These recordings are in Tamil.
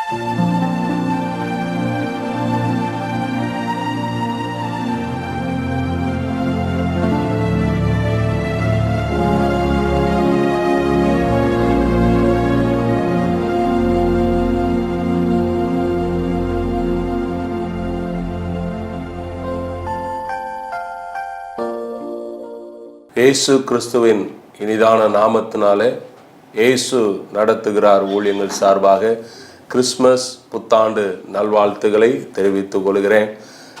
இயேசு கிறிஸ்துவின் இனிதான நாமத்தினாலே இயேசு நடத்துகிறார் ஊழியங்கள் சார்பாக கிறிஸ்மஸ் புத்தாண்டு நல்வாழ்த்துக்களை தெரிவித்துக் கொள்கிறேன்.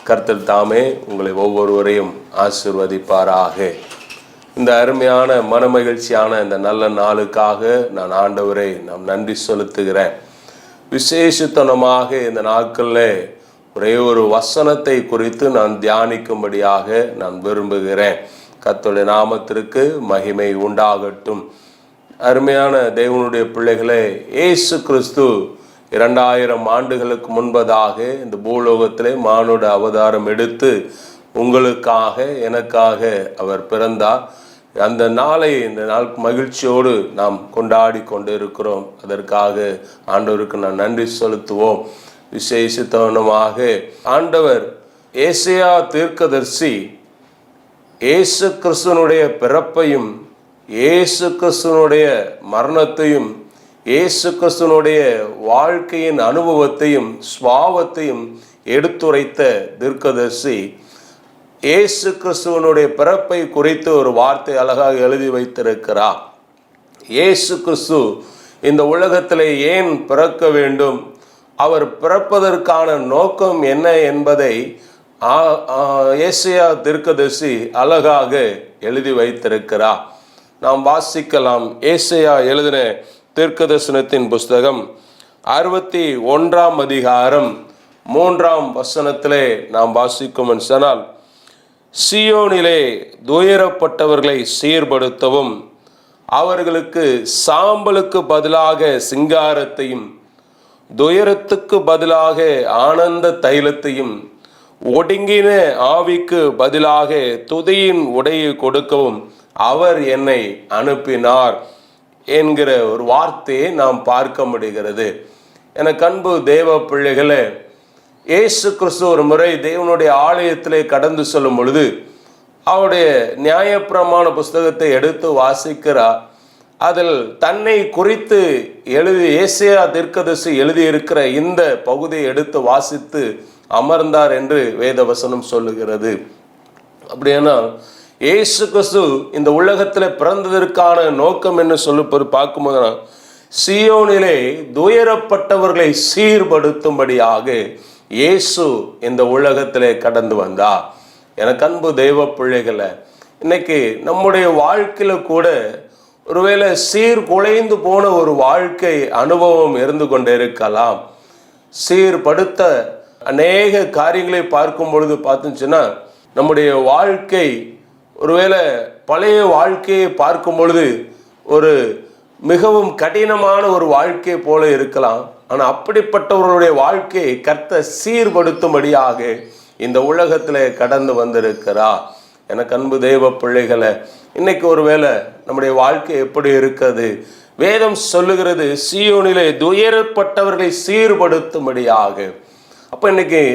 கர்த்தர் தாமே உங்களை ஒவ்வொருவரையும் ஆசீர்வதிப்பாராக. இந்த அருமையான மனமகிழ்ச்சியான இந்த நல்ல நாளுக்காக நான் ஆண்டவரை நன்றி செலுத்துகிறேன். விசேஷத்தனமாக இந்த நாட்களில் ஒரே ஒரு வசனத்தை குறித்து நான் தியானிக்கும்படியாக நான் விரும்புகிறேன். கர்த்தருடைய நாமத்திற்கு மகிமை உண்டாகட்டும். அருமையான தேவனுடைய பிள்ளைகளே, இயேசு கிறிஸ்து 2000 ஆண்டுகளுக்கு முன்பதாக இந்த பூலோகத்திலே மானுட அவதாரம் எடுத்து உங்களுக்காக எனக்காக அவர் பிறந்தார். அந்த நாளை இந்த நாள் மகிழ்ச்சியோடு நாம் கொண்டாடி கொண்டு இருக்கிறோம். அதற்காக ஆண்டவருக்கு நான் நன்றி செலுத்துவோம். விசேஷத்தனமாக ஆண்டவர் ஏசாயா தீர்க்கதரிசி இயேசு கிறிஸ்துவனுடைய பிறப்பையும் இயேசு கிறிஸ்துவனுடைய மரணத்தையும் இயேசு கிறிஸ்துவனுடைய வாழ்க்கையின் அனுபவத்தையும் சுபாவத்தையும் எடுத்துரைத்த தீர்க்கதரிசி இயேசு கிறிஸ்துவனுடைய பிறப்பை குறித்து ஒரு வார்த்தை அழகாக எழுதி வைத்திருக்கிறார். இயேசு கிறிஸ்து இந்த உலகத்திலே ஏன் பிறக்க வேண்டும், அவர் பிறப்பதற்கான நோக்கம் என்ன என்பதை ஏசாயா தீர்க்கதரிசி அழகாக எழுதி வைத்திருக்கிறார். நாம் வாசிக்கலாம். ஏசாயா எழுதின தீர்க்கதரிசனத்தின் புஸ்தகம் 61 அதிகாரம் 3 நாம் வாசிக்கும் சொன்னால், சீயோனிலே துயரப்பட்டவர்களை சீர்படுத்தவும் அவர்களுக்கு சாம்பலுக்கு பதிலாக சிங்காரத்தையும் துயரத்துக்கு பதிலாக ஆனந்த தைலத்தையும் ஒடுங்கின ஆவிக்கு பதிலாக துதியின் உடையை கொடுக்கவும் அவர் என்னை அனுப்பினார் என்கிற ஒரு வார்த்தையை நாம் பார்க்க முடிகிறது. எனக்கு அன்பு தேவ பிள்ளைகளே, இயேசு கிறிஸ்து ஒரு முறை தேவனுடைய ஆலயத்திலே கடந்து செல்லும் பொழுது அவருடைய நியாயப்பிரமாண புஸ்தகத்தை எடுத்து வாசிக்கிறார். அதில் தன்னை குறித்து ஏசாயா தீர்க்கதரிசி எழுதியிருக்கிற இந்த பகுதியை எடுத்து வாசித்து அமர்ந்தார் என்று வேதவசனம் சொல்லுகிறது. அப்படின்னா இயேசு கிறிஸ்து இந்த உலகத்தில் பிறந்ததற்கான நோக்கம் என்ன சொல்லி பார்க்கும்போது, சீயோனிலே துயரப்பட்டவர்களை சீர்படுத்தும்படியாக இயேசு இந்த உலகத்திலே கடந்து வந்தார். எனக்கு அன்பு தெய்வ பிள்ளைகளை, இன்னைக்கு நம்முடைய வாழ்க்கையில கூட ஒருவேளை சீர்குலைந்து போன ஒரு வாழ்க்கை அனுபவம் இருந்து கொண்டே இருக்கலாம். சீர்படுத்த அநேக காரியங்களை பார்க்கும் பொழுது பார்த்துச்சுன்னா, நம்முடைய வாழ்க்கை ஒருவேளை பழைய வாழ்க்கையை பார்க்கும் பொழுது ஒரு மிகவும் கடினமான ஒரு வாழ்க்கை போல இருக்கலாம். ஆனால் அப்படிப்பட்டவர்களுடைய வாழ்க்கையை கர்த்தர் சீர்படுத்தும்படியாக இந்த உலகத்தில் கடந்து வந்திருக்கிறார். எனக்கு அன்பு தெய்வ பிள்ளைகளை, இன்னைக்கு ஒருவேளை நம்முடைய வாழ்க்கை எப்படி இருக்கிறது? வேதம் சொல்லுகிறது, சீயோனிலே துயரப்பட்டவர்களை சீர்படுத்தும்படியாக. அப்போ இன்னைக்கு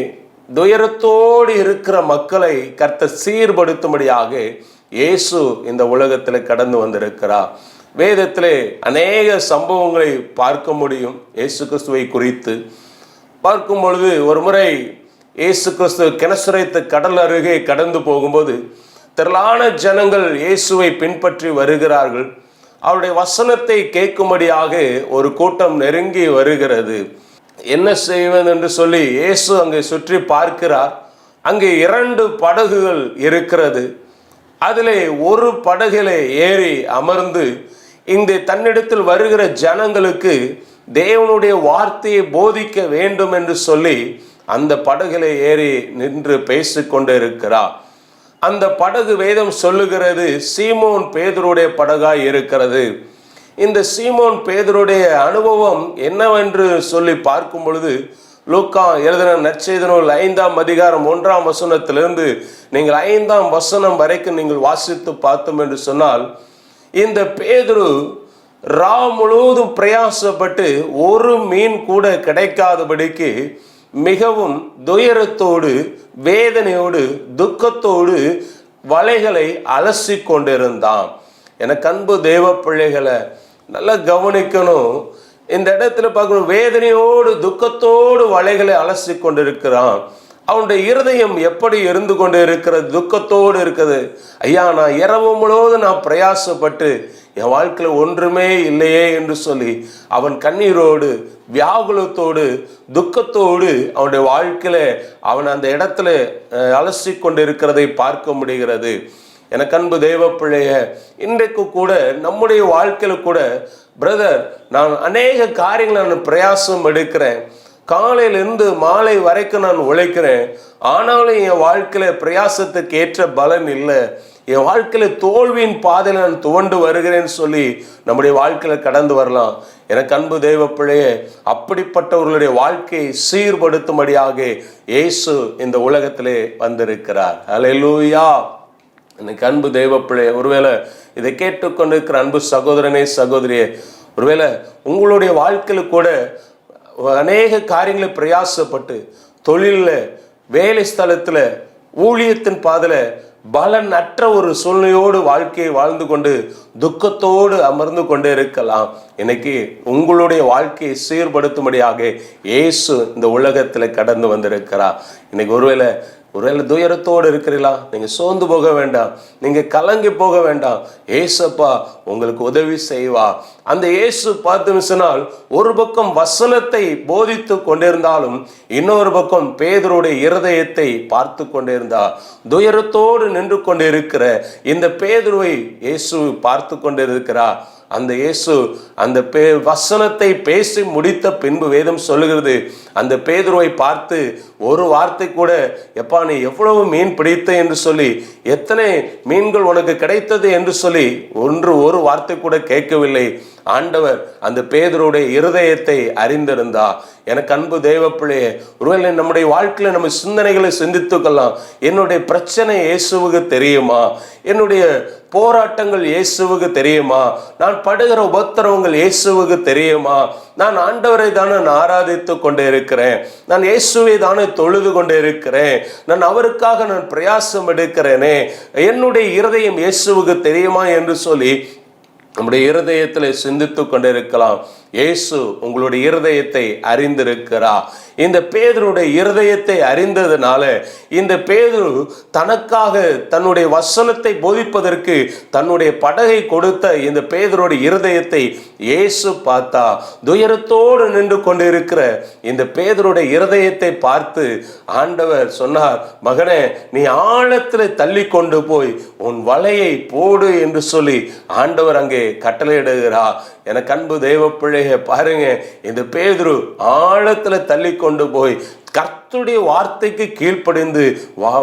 துயரத்தோடு இருக்கிற மக்களை கர்த்தர் சீர்படுத்தும்படியாக இயேசு இந்த உலகத்தில் கடந்து வந்திருக்கிறார். வேதத்திலே அநேக சம்பவங்களை பார்க்க முடியும். இயேசு கிறிஸ்துவை குறித்து பார்க்கும் பொழுது, ஒரு முறை இயேசு கிறிஸ்து கெனசரேத்து கடல் அருகே கடந்து போகும்போது திரளான ஜனங்கள் இயேசுவை பின்பற்றி வருகிறார்கள். அவருடைய வசனத்தை கேட்கும்படியாக ஒரு கூட்டம் நெருங்கி வருகிறது. என்ன செய்வது என்று சொல்லி இயேசு அங்கே சுற்றி பார்க்கிறார். அங்கே 2 படகுகள் இருக்கிறது. அதிலே ஒரு படகிலே ஏறி அமர்ந்து இந்த தன்னிடத்தில் வருகிற ஜனங்களுக்கு தேவனுடைய வார்த்தையை போதிக்க வேண்டும் என்று சொல்லி அந்த படகிலே ஏறி நின்று பேசிக்கொண்டு இருக்கிறார். அந்த படகு வேதம் சொல்லுகிறது சீமோன் பேதுருடைய படகாய் இருக்கிறது. இந்த சீமோன் பேதுருடைய அனுபவம் என்னவென்று சொல்லி பார்க்கும் பொழுது, லூக்கா எழுதின நற்செய்தி நூல் 5 அதிகாரம் 1 நீங்கள் 5 வசனம் வரைக்கும் நீங்கள் வாசித்து பார்த்தோம் என்று சொன்னால், இந்த பேதுரு முழுவதும் பிரயாசப்பட்டு ஒரு மீன் கூட கிடைக்காதபடிக்கு மிகவும் துயரத்தோடு, வேதனையோடு, துக்கத்தோடு வலைகளை அலசி கொண்டிருந்தான். எனக்கு அன்பு தேவ பிள்ளைகளை நல்லா கவனிக்கணும். இந்த இடத்துல பார்க்கணும், வேதனையோடு துக்கத்தோடு வலைகளை அலசி கொண்டிருக்கிறான். அவனுடைய இருதயம் எப்படி இருந்து கொண்டு இருக்கிறது? துக்கத்தோடு இருக்குது. ஐயா, நான் இரவு முழுவதும் நான் பிரயாசப்பட்டு என் வாழ்க்கையில் ஒன்றுமே இல்லையே என்று சொல்லி அவன் கண்ணீரோடு, வியாகுலத்தோடு, துக்கத்தோடு அவனுடைய வாழ்க்கையில அவன் அந்த இடத்துல அலசி கொண்டு இருக்கிறதை பார்க்க முடிகிறது. எனக்கு அன்பு தேவ பிள்ளைய, இன்றைக்கு கூட நம்முடைய வாழ்க்கையில கூட பிரதர், நான் அநேக காரியங்களை நான் பிரயாசம் எடுக்கிறேன், காலையிலிருந்து மாலை வரைக்கும் நான் உழைக்கிறேன், ஆனாலும் என் வாழ்க்கையில பிரயாசத்துக்கு ஏற்ற பலன் இல்லை, என் வாழ்க்கையில தோல்வியின் பாதையில் நான் துவண்டு வருகிறேன்னு சொல்லி நம்முடைய வாழ்க்கையில கடந்து வரலாம். எனக்கு அன்பு தேவ பிள்ளையே, அப்படிப்பட்டவர்களுடைய வாழ்க்கையை சீர்படுத்தும்படியாக இயேசு இந்த உலகத்திலே வந்திருக்கிறார். அல்லேலூயா. எனக்கு அன்பு தேவ பிள்ளையே, ஒருவேளை இதை கேட்டுக்கொண்டிருக்கிற அன்பு சகோதரனே, சகோதரியே, ஒருவேளை உங்களுடைய வாழ்க்கையில கூட அநேக காரியங்களை பிரயாசப்பட்டு தொழிலில், வேலை ஸ்தலத்தில், ஊழியத்தின் பாதையில பலன் அற்ற ஒரு சூழ்நிலையோடு வாழ்க்கையை வாழ்ந்து கொண்டு துக்கத்தோடு அமர்ந்து கொண்டே இருக்கலாம். இன்னைக்கு உங்களுடைய வாழ்க்கையை சீர்படுத்தும்படியாக இயேசு இந்த உலகத்தில் கடந்து வந்திருக்கிறார். இன்னைக்கு ஒருவேளை துயரத்தோடு இருக்கிறீங்களா? நீங்க சோர்ந்து போக வேண்டாம், நீங்க கலங்கி போக வேண்டாம். ஏசப்பா உங்களுக்கு உதவி செய்வா. அந்த இயேசு பார்த்து சொன்னால், ஒரு பக்கம் வசனத்தை போதித்து கொண்டிருந்தாலும் இன்னொரு பக்கம் பேதுருடைய இருதயத்தை பார்த்து கொண்டிருந்தா. துயரத்தோடு நின்று கொண்டிருக்கிற இந்த பேதுருவை இயேசு பார்த்து கொண்டிருக்கிறார். அந்த இயேசு அந்த வசனத்தை பேசி முடித்த பின்பு வேதம் சொல்லுகிறது, அந்த பேதுருவை பார்த்து ஒரு வார்த்தை கூட, எப்பா நீ எவ்வளவு மீன் பிடித்த என்று சொல்லி, எத்தனை மீன்கள் உனக்கு கிடைத்தது என்று சொல்லி ஒரு வார்த்தை கூட கேட்கவில்லை. ஆண்டவர் அந்த பேதுருடைய இருதயத்தை அறிந்திருந்தா. எனக்கு அன்பு தேவ பிள்ளையே, ஒருவேளை நம்முடைய வாழ்க்கையில நம்ம சிந்தனைகளை சிந்தித்துக்கலாம். என்னுடைய பிரச்சனை இயேசுவுக்கு தெரியுமா? என்னுடைய போராட்டங்கள் இயேசுவுக்கு தெரியுமா? நான் படுகிற உபத்திரவங்கள் இயேசுவுக்கு தெரியுமா? நான் ஆண்டவரை தானே நான் ஆராதித்து கொண்டே இருக்கிறேன், நான் இயேசுவை தானே தொழுது கொண்டே இருக்கிறேன், நான் அவருக்காக நான் பிரயாசம் எடுக்கிறேனே, என்னுடைய இருதயம் இயேசுவுக்கு தெரியுமா என்று சொல்லி நம்முடைய இருதயத்தில் சிந்தித்து கொண்டிருக்கலாம். இயேசு உங்களுடைய இருதயத்தை அறிந்திருக்கிறார். இந்த பேதுருடைய இருதயத்தை அறிந்ததுனால இந்த பேதுரு தனக்காக தன்னுடைய வசனத்தை போதிப்பதற்கு தன்னுடைய படகை கொடுத்த இந்த பேதுருடைய இருதயத்தை இயேசு பார்த்தா. துயரத்தோடு நின்று கொண்டிருக்கிற இந்த பேதுருடைய இருதயத்தை பார்த்து ஆண்டவர் சொன்னார், மகனே, நீ ஆழத்தில் தள்ளி கொண்டு போய் உன் வலையை போடு என்று சொல்லி ஆண்டவர் அங்கே கட்டளையிடுகிறார். எனக்கு அன்பு தேவ பிள்ளைய பாருங்க, இந்த பேதுரு ஆழத்துல தள்ளி கொண்டு போய் கர்த்தருடைய வார்த்தைக்கு கீழ்ப்படிந்து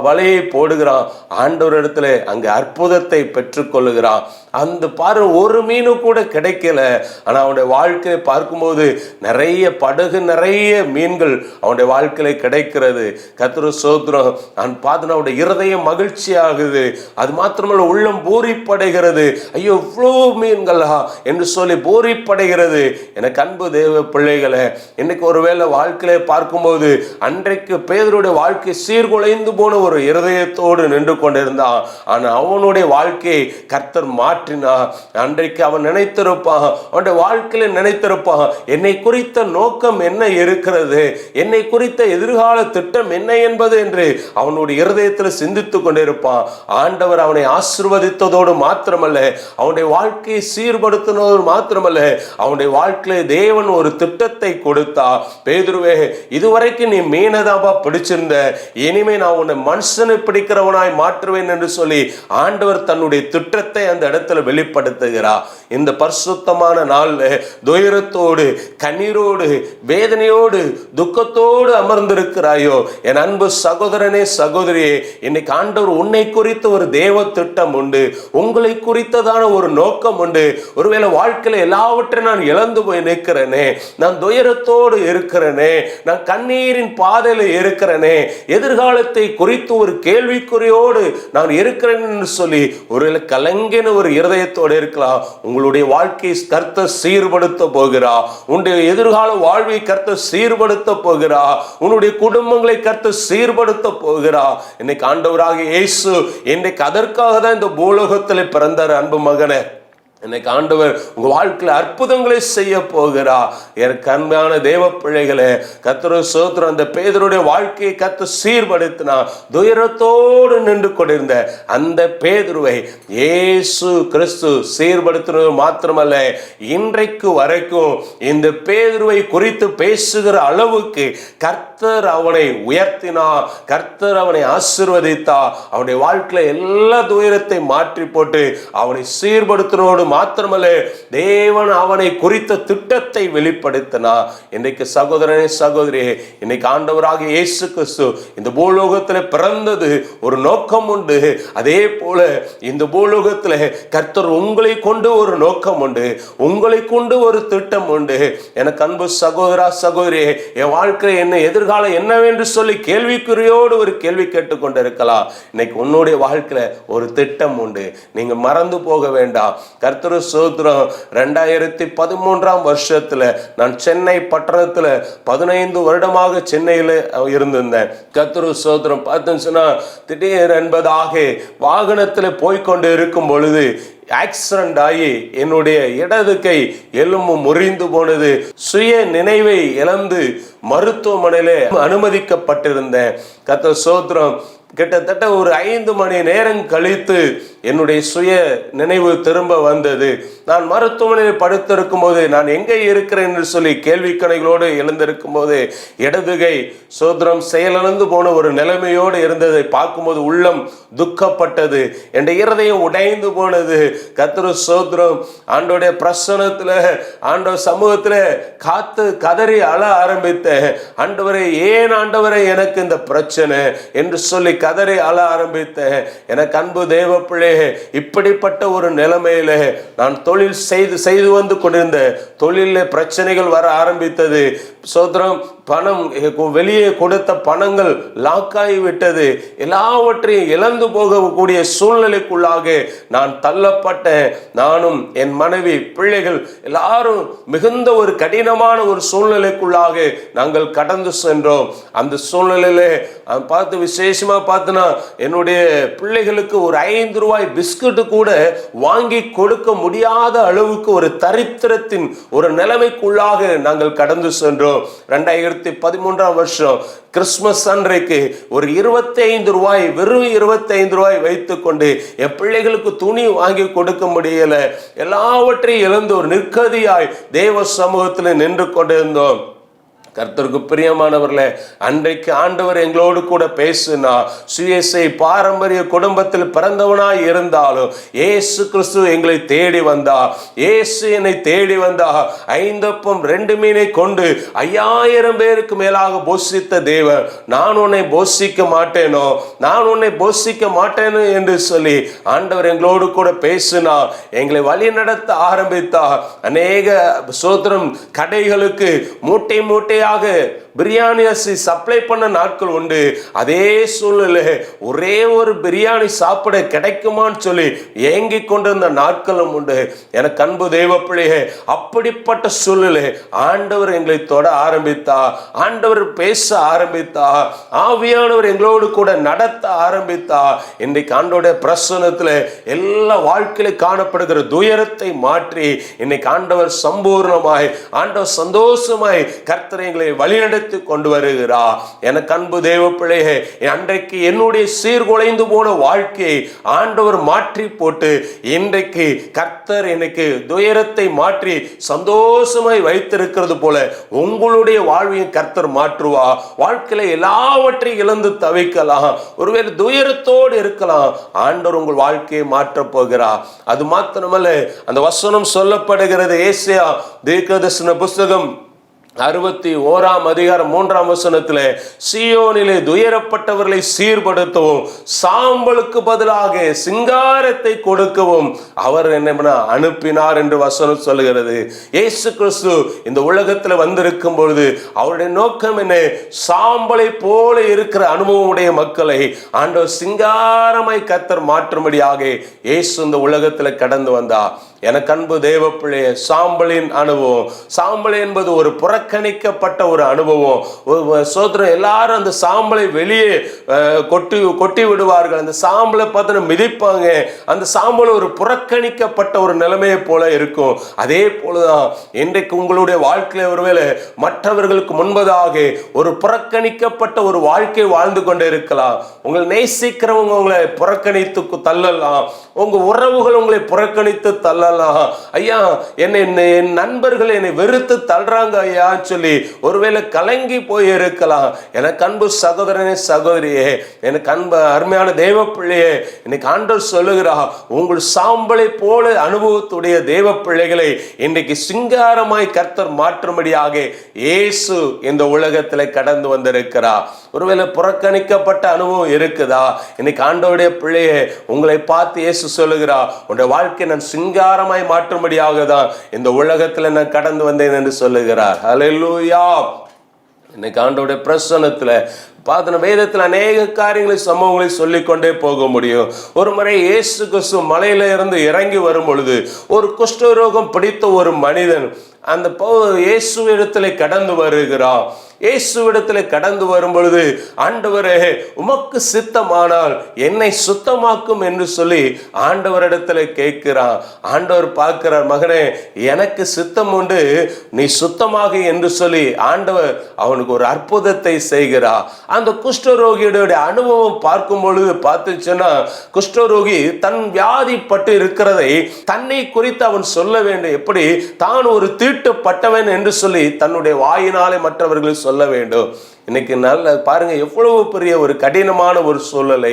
வலையை போடுகிறான். ஆண்டவர் இடத்துல அங்க அற்புதத்தை பெற்றுக்கொள்ளுகிறான். அந்த பாரு ஒரு மீனு கூட கிடைக்கல. ஆனா அவனுடைய வாழ்க்கையை பார்க்கும்போது நிறைய படகு, நிறைய மீன்கள் அவனுடைய வாழ்க்கையில கிடைக்கிறது. கர்த்தர் ஸ்தோத்திரம். நான் பார்த்து அவனுடைய இருதயம் மகிழ்ச்சி ஆகுது. அது மாத்திரமல்ல, உள்ளம் பூரிப்படைகிறது. ஐயோ இவ்வளோ மீன்களா என்று சொல்லி பூரிப்படைகிறது. எனக்கு அன்பு தேவ பிள்ளைகளை, இன்னைக்கு ஒருவேளை வாழ்க்கையில பார்க்கும்போது அன்றைக்கு பேதுருடைய வாழ்க்கை சீர்குலைந்து போன ஒரு இருதயத்தோடு நின்று கொண்டிருந்தான். ஆனா அவனுடைய வாழ்க்கையை கர்த்தர் மாற்றினார். அன்றைக்கு அவன் நினைத்திருப்பான், அவனுடைய வாழ்க்கையில நினைத்திருப்பான், என்னை குறித்த நோக்கம் என்ன இருக்கிறது, என்னை குறித்த எதிர்கால திட்டம் என்ன என்பது என்று அவனுடைய இருதயத்தில் சிந்தித்து கொண்டிருப்பான். ஆண்டவர் அவனை ஆசீர்வதித்ததோடு மாத்திரமல்ல, அவனுடைய வாழ்க்கையை சீர்படுத்தினதோடு மாத்திரமல்ல, அவனுடைய வாழ்க்கையில தேவன் ஒரு திட்டத்தை கொடுத்தா. பேதுருவே, இதுவரைக்கும் நீ மீனதாபா பிடிச்சிருந்த, இனிமே நான் உன்னை மனுஷனை பிடிக்கிறவனாய் மாற்றுவேன் என்று சொல்லி ஆண்டவர் தன்னுடைய திட்டத்தை அந்த இடத்துல வெளிப்படுத்துகிறார். இந்த பரிசுத்தமான நாள்ல துயரத்தோடு, கண்ணீரோடு, வேதனையோடு, துக்கத்தோடு அமர்ந்திருக்கிறாயோ என் அன்பு சகோதரனே, சகோதரியே, இன்னைக்கு ஆண்டவர் உன்னை குறித்த ஒரு தேவ திட்டம் உண்டு, உங்களை குறித்ததான ஒரு நோக்கம் உண்டு. ஒருவேளை வாழ்க்கையில எல்லாவற்றையும் நான் இழந்து போய் நிற்கிறேனே, நான் துயரத்தோடு இருக்கிறேனே, நான் கண்ணீரின் பாதையில சூழ்நிலையில இருக்கிறேனே, எதிர்காலத்தை குறித்து ஒரு கேள்விக்குறியோடு நான் இருக்கிறேன் என்று சொல்லி ஒரு கலங்கின ஒரு இருதயத்தோடு இருக்கலாம். உங்களுடைய வாழ்க்கையை கர்த்தர் சீர்படுத்த போகிறா. உன்னுடைய எதிர்கால வாழ்வை கர்த்தர் சீர்படுத்த போகிறா. உன்னுடைய குடும்பங்களை கர்த்தர் சீர்படுத்த போகிறா. இன்னைக்கு ஆண்டவராக இயேசு இன்னைக்கு அதற்காக தான் இந்த பூலோகத்தில் பிறந்தார். அன்பு மகனே, இன்னைக்கு ஆண்டவர் உங்க வாழ்க்கையில அற்புதங்களை செய்ய போகிறா. எனக்கு அன்பான தேவ பிள்ளைகளே, கர்த்தருடைய ஸ்தோத்திரம். அந்த பேதுருடைய வாழ்க்கையை கர்த்தர் சீர்படுத்தினா. துயரத்தோடு நின்று கொண்டிருந்த அந்த பேதுருவை இயேசு கிறிஸ்து சீர்படுத்தினது மாத்திரமல்ல, இன்றைக்கு வரைக்கும் இந்த பேதுருவை குறித்து பேசுகிற அளவுக்கு கர்த்தர் அவனை உயர்த்தினா, கர்த்தர் அவனை ஆசீர்வதித்தா. அவனுடைய வாழ்க்கையில எல்லா துயரத்தை மாற்றி போட்டு அவனை சீர்படுத்தினோடு மாத்திரமல்ல, தேவன் அவனை குறித்த திட்டத்தை வெளிப்படுத்தினா. இன்றைக்கு சகோதரனே, சகோதரியே, இன்னைக்கு ஆண்டவராக இயேசு கிறிஸ்து இந்த பூலோகத்தில் பிறந்தது ஒரு நோக்கம் உண்டு. அதே போல இந்த பூலோகத்தில் கர்த்தர் உங்களை கொண்டு ஒரு நோக்கம் உண்டு, உங்களை கொண்டு ஒரு திட்டம் உண்டு. எனக்கு அன்பு சகோதரா, சகோதரியே, என் வாழ்க்கையில் என்ன எதிர்காலம் என்னவென்று சொல்லி கேள்விக்குறியோடு ஒரு கேள்வி கேட்டுக்கொண்டிருக்கலாம். இன்னைக்கு உன்னுடைய வாழ்க்கையில ஒரு திட்டம் உண்டு. நீங்க மறந்து போக வேண்டாம். கர்த்தர் ஸ்தோத்திரம். 2013ஆம் வருஷத்துல நான் சென்னை பட்டணத்துல 15 வருடமாக சென்னையில இருந்திருந்தேன். கர்த்தர் ஸ்தோத்திரம். பார்த்தீங்கன்னா திடீர் என்பதாக வாகனத்துல போய்கொண்டு இருக்கும் பொழுது ஆக்சிடென்ட் ஆகி என்னுடைய இடது கை எலும்பு முறிந்து போனது. சுய நினைவை இழந்து மருத்துவமனையில அனுமதிக்கப்பட்டிருந்தேன். கர்த்தர் ஸ்தோத்திரம். கிட்டத்தட்ட ஒரு 5 மணி நேரம் கழித்து என்னுடைய சுய நினைவு திரும்ப வந்தது. நான் மருத்துவமனையில் படுத்திருக்கும் போது நான் எங்கே இருக்கிறேன் என்று சொல்லி கேள்விக்கணைகளோடு எழுந்திருக்கும் போது இடதுகை சோதரம் செயலிழந்து போன ஒரு நிலைமையோடு இருந்ததை பார்க்கும்போது உள்ளம் துக்கப்பட்டது. என் இருதயம் உடைந்து போனது. கர்த்தர் சோதரம். ஆண்டோடைய பிரசன்னத்துல, ஆண்டவர் சமூகத்துல காத்து கதறி அழ ஆரம்பித்தேன். ஆண்டவரே, ஏன் ஆண்டவரே எனக்கு இந்த பிரச்சனை என்று சொல்லி கதறி அழ ஆரம்பித்தேன். எனக்கு அன்பு தேவ பிள்ளை, இப்படிப்பட்ட ஒரு நிலைமையில நான் தொழில் செய்து வந்து கொண்டிருந்த தொழில பிரச்சனைகள் வர ஆரம்பித்தது. சோதரம். பணம் வெளியே கொடுத்த பணங்கள் லாக்காகி விட்டது. எல்லாவற்றையும் இழந்து போகக்கூடிய சூழ்நிலைக்குள்ளாக நான் தள்ளப்பட்டேன். நானும் என் மனைவி, பிள்ளைகள் எல்லாரும் மிகுந்த ஒரு கடினமான ஒரு சூழ்நிலைக்குள்ளாக நாங்கள் கடந்து சென்றோம். அந்த சூழ்நிலையில பார்த்து விசேஷமா பார்த்தனா என்னுடைய பிள்ளைகளுக்கு ஒரு 5 ரூபாய் பிஸ்கட் கூட வாங்கி கொடுக்க முடியாத அளவுக்கு ஒரு தரித்திரத்தின் ஒரு நிலைமைக்குள்ளாக நாங்கள் கடந்து சென்றோம். 2013ஆம் வருஷம் கிறிஸ்துமஸ் அன்றைக்கு ஒரு 25 ரூபாய், வெறும் 25 ரூபாய் வைத்துக் கொண்டு என் பிள்ளைகளுக்கு துணி வாங்கி கொடுக்க முடியல. எல்லாவற்றையும் இழந்து ஒரு நிற்கதியாய் தேவ சமூகத்தில் நின்று கொண்டிருந்தோம். கர்த்தருக்கு பிரியமானவர்களே, அன்றைக்கு ஆண்டவர் எங்களோடு கூட பேசினா. சுயசை பாரம்பரிய குடும்பத்தில் பிறந்தவனாய் இருந்தாலும் இயேசு கிறிஸ்து எங்களை தேடி வந்தா. இயேசு என்னை தேடி வந்தா. 5 அப்பம் 2 மீனை கொண்டு 5000 பேருக்கு மேலாக போஷித்த தேவன், நான் உன்னை போஷிக்க மாட்டேனோ, நான் உன்னை போஷிக்க மாட்டேனோ என்று சொல்லி ஆண்டவர் எங்களோடு கூட பேசினா. எங்களை வழி நடத்த ஆரம்பித்தா. அநேக சோதரம் கடைகளுக்கு மூட்டை மூட்டையாக பிரியாணி அரிசி சப்ளை பண்ண நாட்கள் உண்டு. அதே சூழ்நிலை ஒரே ஒரு பிரியாணி சாப்பிட கிடைக்குமான்னு சொல்லி ஏங்கி கொண்டிருந்த நாட்களும் உண்டு. எனக்கு அன்பு தேவ பிள்ளையே, அப்படிப்பட்ட சூழ்நிலை ஆண்டவர் எங்களை தொட ஆரம்பித்தா. ஆண்டவர் பேச ஆரம்பித்தா. ஆவியானவர் எங்களோடு கூட நடத்த ஆரம்பித்தா. இன்றைக்கு ஆண்டோட பிரசன்னத்தில் எல்லா வாழ்க்கையில காணப்படுகிற துயரத்தை மாற்றி இன்னைக்கு ஆண்டவர் சம்பூர்ணமாய், ஆண்டவர் சந்தோஷமாய் கர்த்தரை எங்களை வழிநடத்தி கொண்டு வருகிறார். எனக்கு அன்பு தேவ பிள்ளையே, அன்றைக்கு என்னுடைய சீர்குலைந்து போன வாழ்க்கையை ஆண்டவர் மாற்றி போட்டு இன்றைக்கு கர்த்தர் எனக்கு துயரத்தை மாற்றி சந்தோஷமாய் வைத்திருக்கிறது போல உங்களுடைய வாழ்வையும் கர்த்தர் மாற்றுவா. வாழ்க்கையில எல்லாவற்றையும் இழந்து தவிக்கலாம், ஒருவேளை துயரத்தோடு இருக்கலாம். ஆண்டவர் உங்கள் வாழ்க்கையை மாற்றப் போகிறார். அது மாத்திரமல்ல, அந்த வசனம் சொல்லப்படுகிறது. ஏசாயா தீர்க்கதரிசன புஸ்தகம் 61:3 சீயோனிலே துயரப்பட்டவர்களை சீர்படுத்தவும் சாம்பலுக்கு பதிலாக சிங்காரத்தை கொடுக்கவும் அவர் என்ன அனுப்பினார் என்று வசனம் சொல்லுகிறது. இயேசு கிறிஸ்து இந்த உலகத்தில் வந்திருக்கும் பொழுது அவருடைய நோக்கம் என்ன? சாம்பலை போல இருக்கிற அனுபவம் உடைய மக்களை ஆண்டவர் சிங்காரமாய் கர்த்தர் மாற்றும்படியாக இயேசு இந்த உலகத்தில் கடந்து வந்தார். எனக்கு அன்பு தேவ பிள்ளையே, சாம்பலின் அனுபவம், சாம்பல் என்பது ஒரு புறக்கணிக்கப்பட்ட ஒரு அனுபவம். சோதரன் எல்லாரும் அந்த சாம்பலை வெளியே கொட்டி விடுவார்கள். அந்த சாம்பலை பார்த்து மிதிப்பாங்க. அந்த சாம்பல் ஒரு புறக்கணிக்கப்பட்ட ஒரு நிலைமையை போல இருக்கும். அதே போலதான் இன்றைக்கு உங்களுடைய வாழ்க்கையில ஒருவேளை மற்றவர்களுக்கு முன்பதாக ஒரு புறக்கணிக்கப்பட்ட ஒரு வாழ்க்கை வாழ்ந்து கொண்டே இருக்கலாம். உங்களை நேசிக்கிறவங்க உங்களை புறக்கணித்து தள்ளலாம். உங்க உறவுகள் உங்களை புறக்கணித்து தள்ளலாம். ஐயா, என் நண்பர்கள் என்னை வெறுத்து தள்ளுறாங்க ஐயா சொல்லி ஒருவேளை கலங்கி போய் இருக்கலாம். எனக்கு அன்பு சகோதரனே, சகோதரியே, எனக்கு அன்பு அருமையான தேவ பிள்ளையே, இன்னைக்கு ஆண்டவர் சொல்லுகிறா, உங்கள் சாம்பலை போல அனுபவத்துடைய தேவ பிள்ளைகளை இன்றைக்கு சிங்காரமாய் கர்த்தர் மாற்றும்படியாக இயேசு இந்த உலகத்தில் கடந்து வந்திருக்கிறார். ஒருவேளை புறக்கணிக்கப்பட்ட அனுபவம் இருக்குதா? இன்னைக்கு ஆண்டவருடைய பிள்ளையே, உங்களை பார்த்து இயேசு சொல்லுகிறா, உன்னுடைய வாழ்க்கை நான் சிங்காரமாய் மாற்றும்படியாக தான் இந்த உலகத்தில் நான் கடந்து வந்தேன் என்று சொல்லுகிறார். ஹல்லேலூயா. இன்னைக்கு ஆண்டவருடைய பிரசன்னத்துல பார்த்தன வேதத்தில் அநேக காரியங்களை சம்பவங்களை சொல்லிக்கொண்டே போக முடியும். ஒரு முறை இயேசு கிறிஸ்து மலையில இருந்து இறங்கி வரும் பொழுது ஒரு குஷ்டரோகம் பிடித்த ஒரு மனிதன் அந்த இயேசுவிடத்தில் கடந்து வருகிறான். இயேசுவிடத்தில் கடந்து வரும் பொழுது, ஆண்டவரே உமக்கு சித்தமானால் என்னை சுத்தமாக்கும் என்று சொல்லி ஆண்டவரிடத்தில் கேட்கிறான். ஆண்டவர் பார்க்கிறார், மகனே எனக்கு சித்தம் உண்டு, நீ சுத்தமாக என்று சொல்லி ஆண்டவர் அவனுக்கு ஒரு அற்புதத்தை செய்கிறார். அந்த குஷ்டரோகியோட அனுபவம் பார்க்கும் பொழுது பார்த்துச்சுன்னா, குஷ்டரோகி தன் வியாதிப்பட்டு இருக்கிறதை தன்னை குறித்து அவன் சொல்ல வேண்டும். எப்படி தான் ஒரு தீட்டுப்பட்டவன் என்று சொல்லி தன்னுடைய வாயினாலே மற்றவர்கள் சொல்ல வேண்டும். இன்னைக்கு நல்ல பாருங்க, எவ்வளவு பெரிய ஒரு கடினமான ஒரு சூழ்நிலை.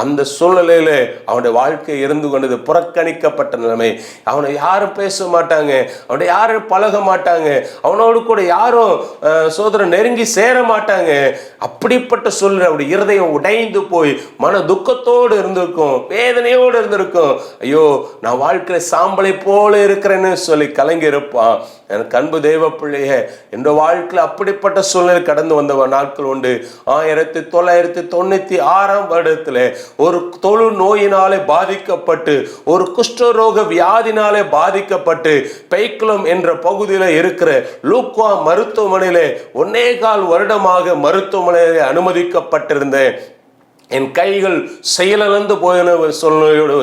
அந்த சூழ்நிலையில அவனுடைய வாழ்க்கை இருந்து கொண்டது புறக்கணிக்கப்பட்ட நிலைமை. அவனை யாரும் பேச மாட்டாங்க, அவனை யாரும் பழக மாட்டாங்க, அவனோடு கூட யாரும் சோதரன் நெருங்கி சேர மாட்டாங்க. அப்படிப்பட்ட சூழ்நிலை அவருடைய இருதயம் உடைந்து போய் மன துக்கத்தோடு இருந்திருக்கும், வேதனையோடு இருந்திருக்கும். ஐயோ, நான் வாழ்க்கையில சாம்பலை போல இருக்கிறேன்னு சொல்லி கலங்கி இருப்பான். எனக்கு அன்பு தேவ பிள்ளையே, என்ற வாழ்க்கையில் அப்படிப்பட்ட சூழ்நிலை கடந்து வந்த நாட்கள் உண்டு. 1996 வருடத்தில் ஒரு தொழு நோயினாலே பாதிக்கப்பட்டு, ஒரு குஷ்டரோக வியாதினாலே பாதிக்கப்பட்டு பைக்குளம் என்ற பகுதியில் இருக்கிற லூக்கா மருத்துவமனையிலே 1.25 வருடமாக மருத்துவமனையில் அனுமதிக்கப்பட்டிருந்தேன். என் கைகள் செயலிழந்து போயின சூழ்நிலையோடு,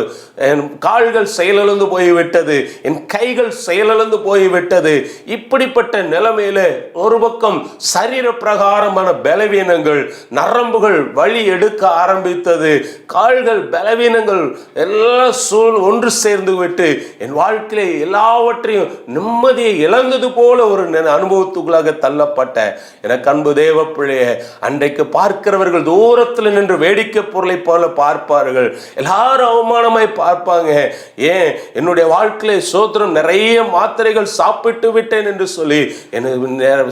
என் கால்கள் செயலிழந்து போய்விட்டது, என் கைகள் செயலிழந்து போய்விட்டது. இப்படிப்பட்ட நிலைமையில ஒரு பக்கம் சரீர பிரகாரமான பலவீனங்கள், நரம்புகள் வலி எடுக்க ஆரம்பித்தது, கால்கள் பலவீனங்கள் எல்லாம் ஒன்று சேர்ந்து விட்டு என் வாழ்க்கையில எல்லாவற்றையும் நிம்மதியை இழந்தது போல ஒரு அனுபவத்துக்குள்ளாக தள்ளப்பட்ட எனக்கு அன்பு தேவ பிள்ளையே, அன்றைக்கு பார்க்கிறவர்கள் தூரத்தில் நின்று வேடிக்கை பொருளை போல பார்ப்பார்கள். எல்லாரும் அவமானமாய் பார்ப்பாங்க. ஏன் என்னுடைய வாழ்க்கையில சோத்திரம் நிறைய மாத்திரைகள் சாப்பிட்டு விட்டேன் என்று சொல்லி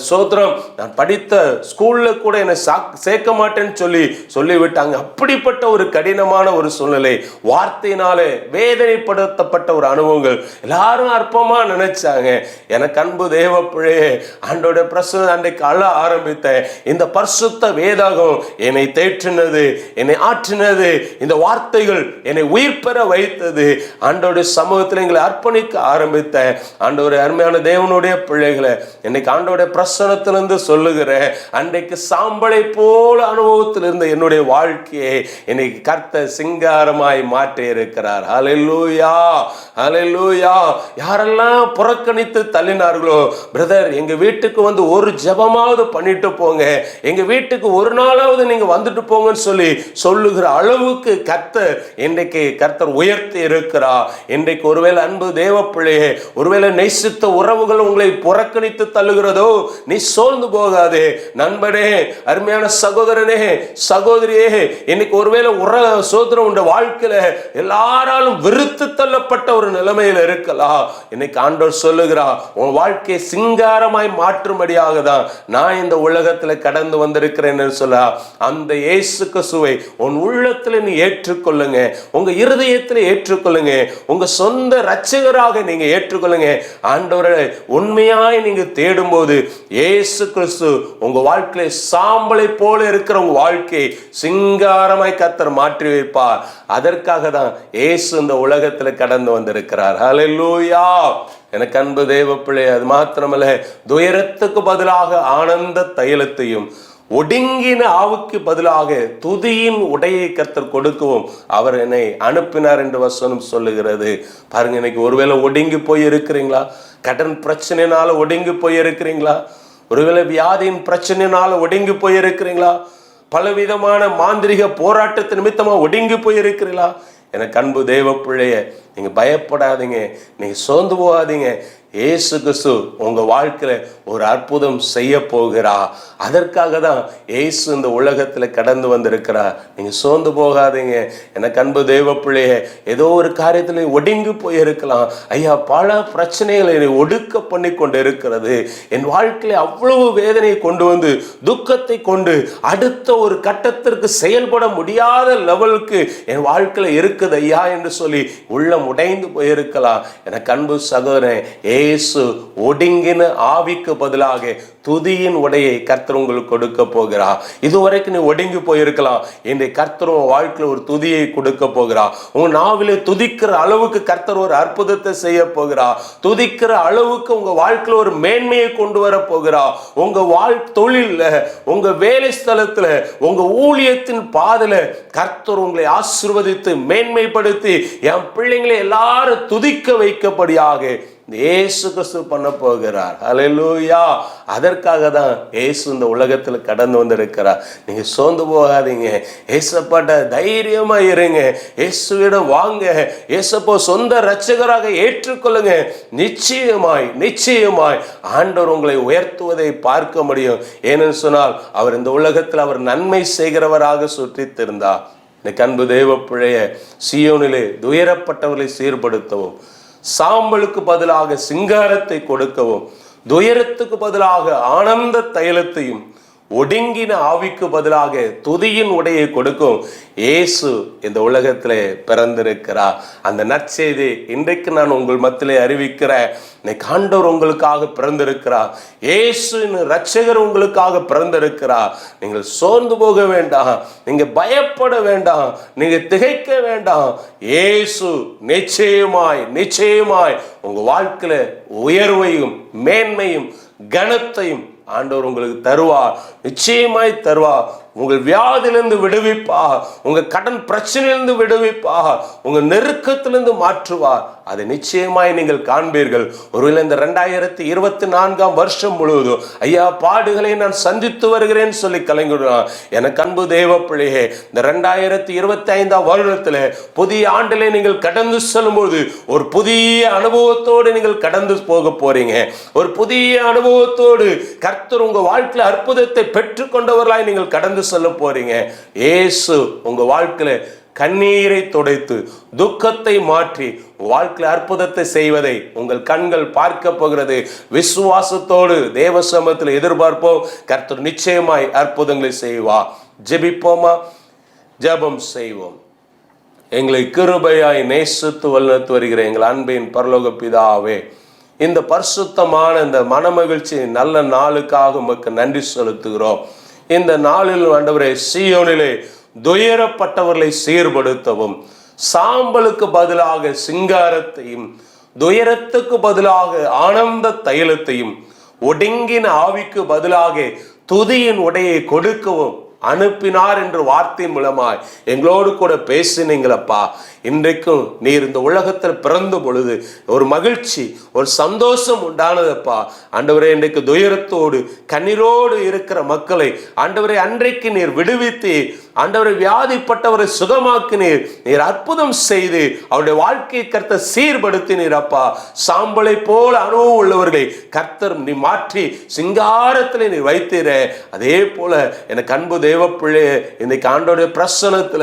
சோத்திரம் நான் படித்த ஸ்கூல்ல கூட என்னை சேர்க்க மாட்டேன்னு சொல்லிவிட்டாங்க. அப்படிப்பட்ட ஒரு கடினமான ஒரு சூழ்நிலை, வார்த்தையினாலே வேதனைப்படுத்தப்பட்ட ஒரு அனுபவங்கள் எல்லாரும் அற்பமா நினைச்சாங்க. எனக்கு அன்பு தேவ பிள்ளையே, ஆண்டோட பிரசன்னம் அன்றைக்கு அழ ஆரம்பித்தேன். இந்த பரிசுத்த வேதாகம் என்னை தேற்றினது, என்னை ஆற்றினது, இந்த வார்த்தைகள் என்னை உயிர் பெற வைத்தது. ஆண்டவருடைய சமூகத்தில் எங்களை அர்ப்பணிக்க ஆரம்பித்தேன். ஆண்டவருடைய அருமையான தேவனுடைய பிள்ளைகளை, இன்னைக்கு ஆண்டவருடைய பிரசன்னத்திலிருந்து சொல்லுகிறேன், அன்றைக்கு சாம்பலை போல அனுபவத்தில் இருந்த என்னுடைய வாழ்க்கையை இன்னைக்கு கர்த்தர் சிங்காரமாய் மாற்றி இருக்கிறார். ஹல்லேலூயா, ஹல்லேலூயா. யாரெல்லாம் புறக்கணித்து தள்ளினார்களோ, பிரதர் எங்க வீட்டுக்கு வந்து ஒரு ஜெபமாவது பண்ணிட்டு போங்க, எங்க வீட்டுக்கு ஒரு நாளாவது நீங்க வந்துட்டு போங்கன்னு சொல்லி சொல்லுகிற அளவுக்கு கர்த்தர் இன்றைக்கு கர்த்தர் உயர்த்தி இருக்கிறார். இன்றைக்கு ஒருவேளை அன்பு தேவ பிள்ளையே, ஒருவேளை நேசித்த உறவுகள் உங்களை புறக்கணித்து தள்ளுகிறதோ, நீ சோர்ந்து போகாதே நண்பனே, அருமையான சகோதரனே, சகோதரியே. இன்னைக்கு ஒருவேளை சோதரம் உண்ட வாழ்க்கையில எல்லாராலும் வெறுத்து தள்ளப்பட்ட ஒரு நிலைமையில இருக்கலாம். இன்னைக்கு ஆண்டவர் சொல்லுகிறார், உன் வாழ்க்கையை சிங்காரமாய் மாற்றும்படியாக தான் நான் இந்த உலகத்துல கடந்து வந்திருக்கிறேன் சொல்ல. அந்த இயேசு கிறிஸ்துவை உன் உள்ளத்துல நீ ஏற்றுக்கொள்ளுங்க, உங்க இருதயத்துல ஏற்றுக்கொள்ளுங்க, உங்க சொந்த இரட்சகராக நீங்க ஏற்றுக்கொள்ளுங்க. ஆண்டவரை உண்மையாய் நீங்க தேடும் போது இயேசு கிறிஸ்து உங்க வாழ்க்கையை சாம்பலை போல இருக்கிற உங்க வாழ்க்கையை சிங்காரமாய் கர்த்தர் மாற்றி வைப்பார். அதற்காக தான் இயேசு இந்த உலகத்துல கடந்து வந்திருக்கிறார். ஹல்லேலூயா. எனக்கு அன்பு தேவ பிள்ளை, அது மாத்திரமல்ல, துயரத்துக்கு பதிலாக ஆனந்த தைலத்தையும் ஒடுங்கின ஆவுக்கு பதிலாக துதியின் உடையை கர்த்தர் கொடுக்கவும் அவர் என்னை அனுப்பினார் என்று வசனம் சொல்லுகிறது. பாருங்க, இன்னைக்கு ஒருவேளை ஒடுங்கி போய் இருக்கிறீங்களா? கடன் பிரச்சனைனால ஒடுங்கி போய் இருக்கிறீங்களா? ஒருவேளை வியாதியின் பிரச்சனைனால ஒடுங்கி போய் இருக்கிறீங்களா? பலவிதமான மாந்திரிக போராட்டத்து நிமித்தமா ஒடுங்கி போய் இருக்கிறீங்களா? எனக்கு அன்பு தேவ பிள்ளைய, நீங்க பயப்படாதீங்க, நீங்க சோர்ந்து போகாதீங்க. இயேசு கிறிஸ்து உங்க வாழ்க்கையில ஒரு அற்புதம் செய்ய போகிறா. அதற்காக தான் இயேசு இந்த உலகத்துல கடந்து வந்திருக்கிறார். நீங்க சோர்ந்து போகாதீங்க. எனக்கு அன்பு தேவ பிள்ளைய, ஏதோ ஒரு காரியத்துல ஒடுங்கி போயிருக்கலாம். ஐயா, பல பிரச்சனைகளை ஒடுக்க பண்ணி கொண்டு இருக்கிறது. என் வாழ்க்கையில அவ்வளவு வேதனையை கொண்டு வந்து துக்கத்தை கொண்டு அடுத்த ஒரு கட்டத்திற்கு செயல்பட முடியாத லெவலுக்கு என் வாழ்க்கையில இருக்குது ஐயா என்று சொல்லி உள்ளம் உடைந்து போயிருக்கலாம். எனக்கு அன்பு சகோதரன், இயேசு ஒடுங்கின ஆவிக்கு பதிலாக துதியின் உடையை கர்த்தர் உங்களுக்கு கொடுக்க போகிறார். இதுவரைக்கும் நீ ஒடுங்கி போயிருக்கலாம். இன்றைய கர்த்தர் உன் வாழ்க்கையில் ஒரு துதியை கொடுக்க போகிறார். உங்க நாவிலே துதிக்கிற அளவுக்கு கர்த்தர் ஒரு அற்புதத்தை செய்ய போகிறார். துதிக்கிற அளவுக்கு உங்க வாழ்க்கையில் ஒரு மேன்மையை கொண்டு வர போகிறார். உங்க தொழில்ல, உங்க வேலை ஸ்தலத்துல, உங்க ஊழியத்தின் பாதையில கர்த்தர் உங்களை ஆசீர்வதித்து மேன்மைப்படுத்தி என் பிள்ளைங்களை எல்லாரும் துதிக்க வைக்கப்படியாக இயேசு கிறிஸ்து பண்ண போகிறார். ஹல்லேலூயா. அதற்காக தான் இயேசு இந்த உலகத்துல கடந்து வந்திருக்கிறார். நீங்க சோர்ந்து போகாதீங்க. இயேசுப்பாட்ட தைரியமா இருங்க. இயேசுவிடம் வாங்க. இயேசுப்போ சொந்த இரட்சகராக ஏற்றுக்கொள்ளுங்க. நிச்சயமாய் நிச்சயமாய் ஆண்டவர் உங்களை உயர்த்துவதை பார்க்க முடியும். ஏனென்று சொன்னால் அவர் இந்த உலகத்தில் அவர் நன்மை செய்கிறவராக சுற்றித் திருந்தார். இன்னைக்கு அன்பு தேவ பிள்ளைய, சீயோனிலே துயரப்பட்டவர்களை சீர்படுத்தவும், சாம்பலுக்கு பதிலாக சிங்காரத்தை கொடுக்கவும், துயரத்துக்கு பதிலாக ஆனந்த தைலத்தையும், ஒடுங்கின ஆவிக்கு பதிலாக துதியின் உடையை கொடுக்கும் இயேசு இந்த உலகத்திலே பிறந்திருக்கிறார். அந்த நற்செய்தி இன்றைக்கு நான் உங்கள் மத்தியிலே அறிவிக்கிறேன். இன்னைக்கு ஆண்டவர் உங்களுக்காக பிறந்திருக்கிறார். இயேசு இரட்சகர் உங்களுக்காக பிறந்திருக்கிறார். நீங்கள் சோர்ந்து போக வேண்டாம், நீங்க பயப்பட வேண்டாம், நீங்க திகைக்க வேண்டாம். இயேசு நிச்சயமாய் நிச்சயமாய் உங்க வாழ்க்கையில உயர்வையும் மேன்மையும் கனத்தையும் ஆண்டவர் உங்களுக்கு தருவார். நிச்சயமாய் தருவார். உங்கள் வியாதியிலிருந்து விடுவிப்பார். உங்க கடன் பிரச்சனையிலிருந்து விடுவிப்பார். உங்க நெருக்கத்திலிருந்து மாற்றுவார். அதை நிச்சயமாய் நீங்கள் காண்பீர்கள். ஒருவேளை இந்த 2024ஆம் வருஷம் முழுவதும் ஐயா, பாடுகளை நான் சந்தித்து வருகிறேன் சொல்லி கலங்கிடுறான். எனக்கு அன்பு தேவ பிள்ளையே, இந்த 2025ஆம் வருடத்துல புதிய ஆண்டிலே நீங்கள் கடந்து செல்லும்போது ஒரு புதிய அனுபவத்தோடு நீங்கள் கடந்து போக போறீங்க. ஒரு புதிய அனுபவத்தோடு கர்த்தர் உங்க வாழ்க்கையில அற்புதத்தை பெற்றுக் கொண்டவர்களாய் நீங்கள் கடந்து சொல்ல போறீங்க. இயேசு உங்க வாழ்க்கையில கண்ணீரை துடைத்து துக்கத்தை மாற்றி வாழ்க்கையில் அற்புதத்தை செய்வதை உங்கள் கண்கள் பார்க்க போகிறது. விசுவாசத்தோடு தேவ சமூகத்தில் எதிர்பார்ப்போம். கர்த்தர் நிச்சயமாய் அற்புதங்களை செய்வார். ஜெபிப்போமா? ஜெபம் செய்வோம். எங்களை கிருபையாய் நேசித்து வழிநடத்தி வருகிற எங்கள் அன்பின் பரலோக பிதாவே, இந்த பரிசுத்தமான இந்த மனமகிழ்ச்சி நல்ல நாளுக்காக உமக்கு நன்றி செலுத்துகிறோம். இந்த நாளில் ஆண்டவரே, சீயோனிலே துயரப்பட்டவர்களை சீர்படுத்தவும், சாம்பலுக்கு பதிலாக சிங்காரத்தையும், துயரத்துக்கு பதிலாக ஆனந்த தைலத்தையும், ஒடுங்கின ஆவிக்கு பதிலாக துதியின் உடையை கொடுக்கவும் அனுப்பினார் என்று வார்த்தையின் மூலமாய் எங்களோடு கூட பேசினீங்களப்பா. இன்றைக்கும் நீர் இந்த உலகத்தில் பிறந்த பொழுது ஒரு மகிழ்ச்சி, ஒரு சந்தோஷம் உண்டானதப்பா. ஆண்டவரே, இன்றைக்கு துயரத்தோடு கண்ணீரோடு இருக்கிற மக்களை ஆண்டவரே அன்றைக்கு நீர் விடுவித்து, ஆண்டவரை வியாதிப்பட்டவரை சுகமாக்கினீர். நீர் அற்புதம் செய்து அவருடைய வாழ்க்கையை கர்த்தர் சீர்படுத்தினீர் அப்பா. சாம்பலை போல அனுபவம் உள்ளவர்களை கர்த்தர் நீ மாற்றி சிங்காரத்தில் நீ வைத்தீர. அதே போல எனக்கு அன்பு தேவ பிள்ளை, இன்னைக்கு ஆண்டவருடைய பிரசனத்துல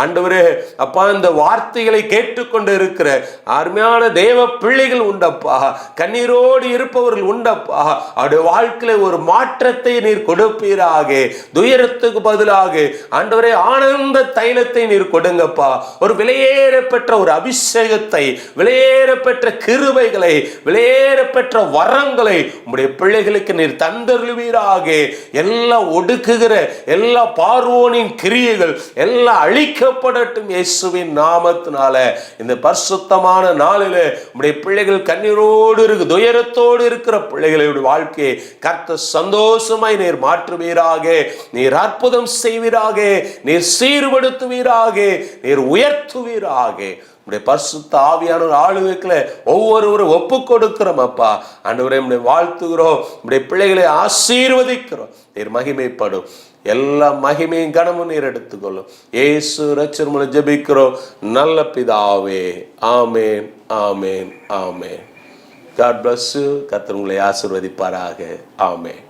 ஆண்டவரே அப்பா, இந்த வார்த்தைகளை கேட்டுக்கொண்டு இருக்கிற அருமையான தேவ பிள்ளைகள் உண்டப்பா, கண்ணீரோடு இருப்பவர்கள் உண்டப்பா. அவருடைய வாழ்க்கையில ஒரு மாற்றத்தை நீர் கொடுப்பீராக. துயரத்துக்கு பதிலாக ஆண்டவரே ஆனந்த தைலத்தை நீர் கொடுங்கப்பா. ஒரு விலையேற பெற்ற ஒரு அபிஷேகத்தை, விலையேற பெற்ற கிருபைகளை, விலையேற பெற்ற வரங்களை உம்முடைய பிள்ளைகளுக்கு நீர் தந்தருளுவீராக. எல்லாம் ஒடுக்குகிற எல்லா பார்வோனின் கிரியைகள் எல்லாம் அழிக்கப்படட்டும் இயேசுவின் நாமத்தினால. இந்த பரிசுத்தமான நாளில உம்முடைய பிள்ளைகள் கண்ணீரோடு இருக்கு, துயரத்தோடு இருக்கிற பிள்ளைகளுடைய வாழ்க்கையை கர்த்தர் சந்தோஷமாய் நீர் மாற்றுவீராக. நீர் அற்புதம் செய்வீராக, நீர் சீர்படுத்துவீராக, நீர் உயர்த்துவீராக. உடைய பரிசுத்த ஆவியான ஆளுகைக்குள்ள ஒவ்வொருவரும் ஒப்பு கொடுக்கிறோம் அப்பா. ஆண்டவரே, உம்முடைய வாழ்த்துகிறோம், உடைய பிள்ளைகளை ஆசீர்வதிக்கிறோம். நீர் மகிமைப்படும், எல்லா மகிமையும் கனமும் நீர் எடுத்துக்கொள்ளும். இயேசு இரட்சகர் மூலம் ஜெபிக்கிறோம் நல்ல பிதாவே. ஆமேன், ஆமேன், ஆமேன். God bless you. கர்த்தர் உங்களை ஆசீர்வதிப்பாராக. ஆமேன்.